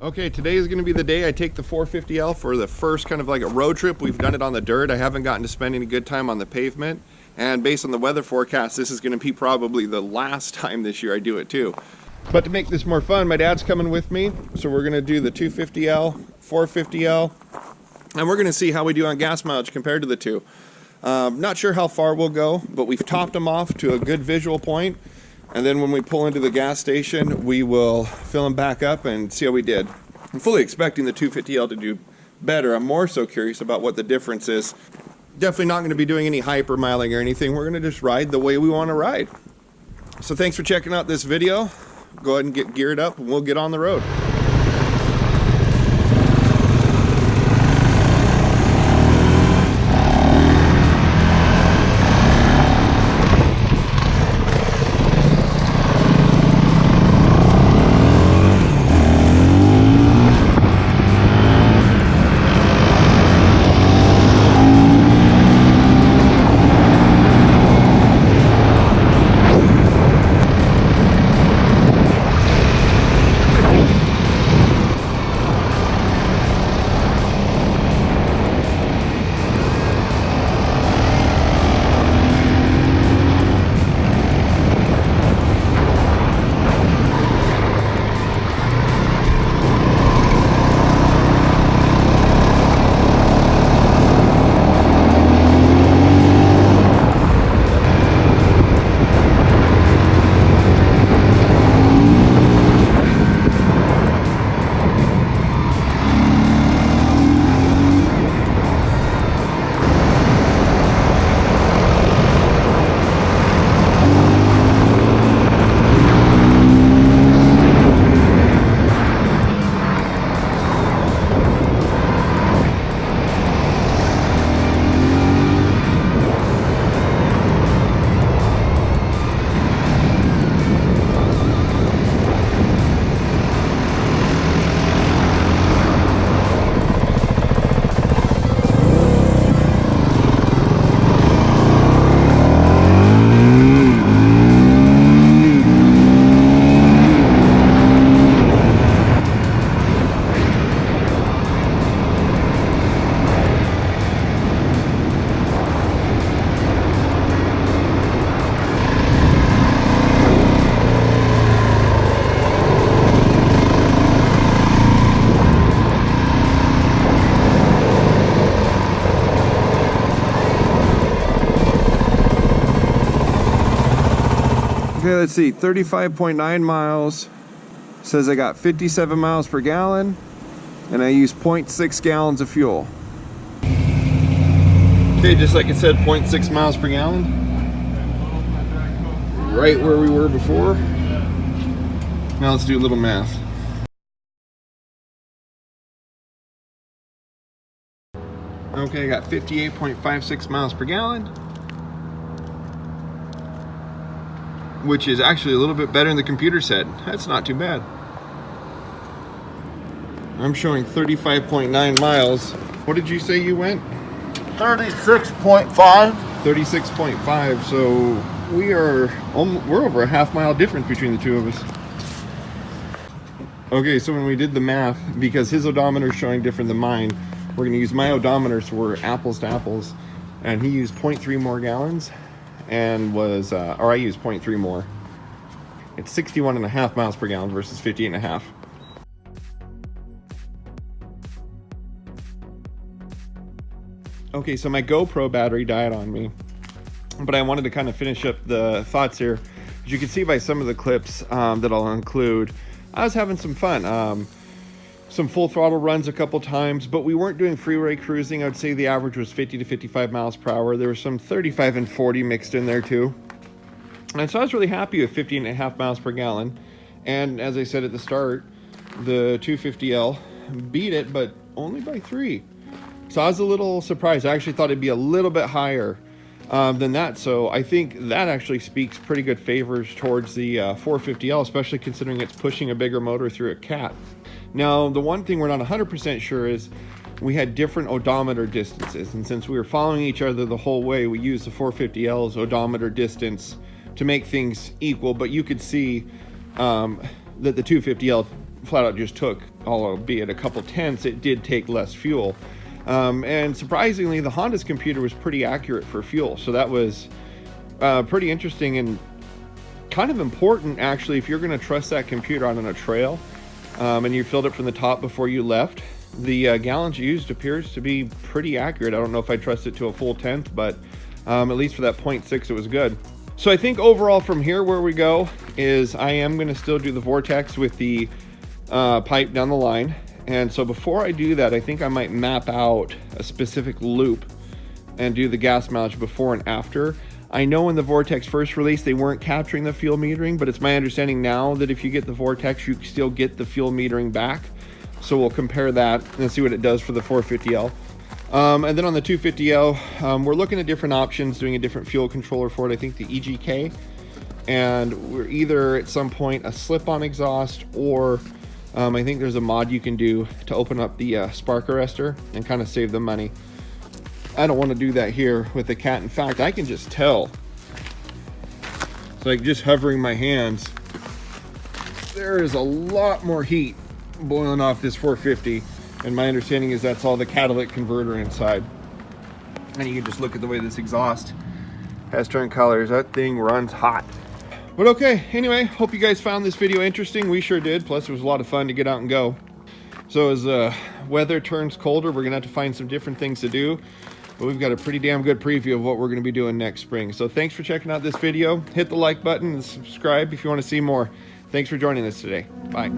Okay, today is going to be the day I take the 450L for the first kind of like a road trip. We've done it on the dirt. I haven't gotten to spend any good time on the pavement. And based on the weather forecast, this is going to be probably the last time this year I do it too. But to make this more fun, my dad's coming with me. So we're going to do the 250L, 450L, and we're going to see how we do on gas mileage compared to the two. Not sure how far we'll go, but we've topped them off to a good visual point. And then when we pull into the gas station, we will fill them back up and see how we did. I'm fully expecting the 250L to do better. I'm more so curious about what the difference is. Definitely not going to be doing any hyper miling or anything. We're going to just ride the way we want to ride. So thanks for checking out this video. Go ahead and get geared up and we'll get on the road. Okay, let's see, 35.9 miles. Says I got 57 miles per gallon, and I use 0.6 gallons of fuel. Okay, just like it said, 0.6 miles per gallon. Right where we were before. Now let's do a little math. Okay, I got 58.56 miles per gallon, which is actually a little bit better than the computer said. That's not too bad. I'm showing 35.9 miles. What did you say you went? 36.5. 36.5. So we're over a half mile difference between the two of us. Okay, so when we did the math, because his odometer is showing different than mine, we're going to use my odometer so we're apples to apples. And he used 0.3 more gallons. And was, or I used 0.3 more. It's 61.5 miles per gallon versus 58.5. Okay, so my GoPro battery died on me, but I wanted to kind of finish up the thoughts here. As you can see by some of the clips that I'll include, I was having some fun. Some full throttle runs a couple times, but we weren't doing freeway cruising. I would say the average was 50 to 55 miles per hour. There was some 35 and 40 mixed in there too. And so I was really happy with 50.5 miles per gallon. And as I said at the start, the 250L beat it, but only by 3. So I was a little surprised. I actually thought it'd be a little bit higher than that. So I think that actually speaks pretty good favors towards the 450L, especially considering it's pushing a bigger motor through a cat. Now, the one thing we're not 100% sure is we had different odometer distances. And since we were following each other the whole way, we used the 450L's odometer distance to make things equal. But you could see that the 250L flat out just took, albeit a couple tenths, it did take less fuel. And surprisingly, the Honda's computer was pretty accurate for fuel. So that was pretty interesting and kind of important, actually, if you're going to trust that computer out on a trail and you filled it from the top before you left. The gallons used appears to be pretty accurate. I don't know if I trust it to a full tenth, but at least for that 0.6, it was good. So I think overall from here, where we go is I am going to still do the vortex with the pipe down the line. And so before I do that, I think I might map out a specific loop and do the gas mileage before and after. I know when the vortex first released, they weren't capturing the fuel metering, but it's my understanding now that if you get the vortex, you still get the fuel metering back. So we'll compare that and see what it does for the 450L. And then on the 250L, we're looking at different options, doing a different fuel controller for it. I think the EGK, and we're either at some point a slip-on exhaust, or I think there's a mod you can do to open up the spark arrestor and kind of save the money. I don't want to do that here with the Cat. In fact, I can just tell. It's like just hovering my hands. There is a lot more heat boiling off this 450, and my understanding is that's all the catalytic converter inside. And you can just look at the way this exhaust has turned colors. That thing runs hot. But okay, anyway, hope you guys found this video interesting. We sure did. Plus, it was a lot of fun to get out and go. So as weather turns colder, we're gonna have to find some different things to do. But we've got a pretty damn good preview of what we're gonna be doing next spring. So thanks for checking out this video. Hit the like button and subscribe if you want to see more. Thanks for joining us today. Bye.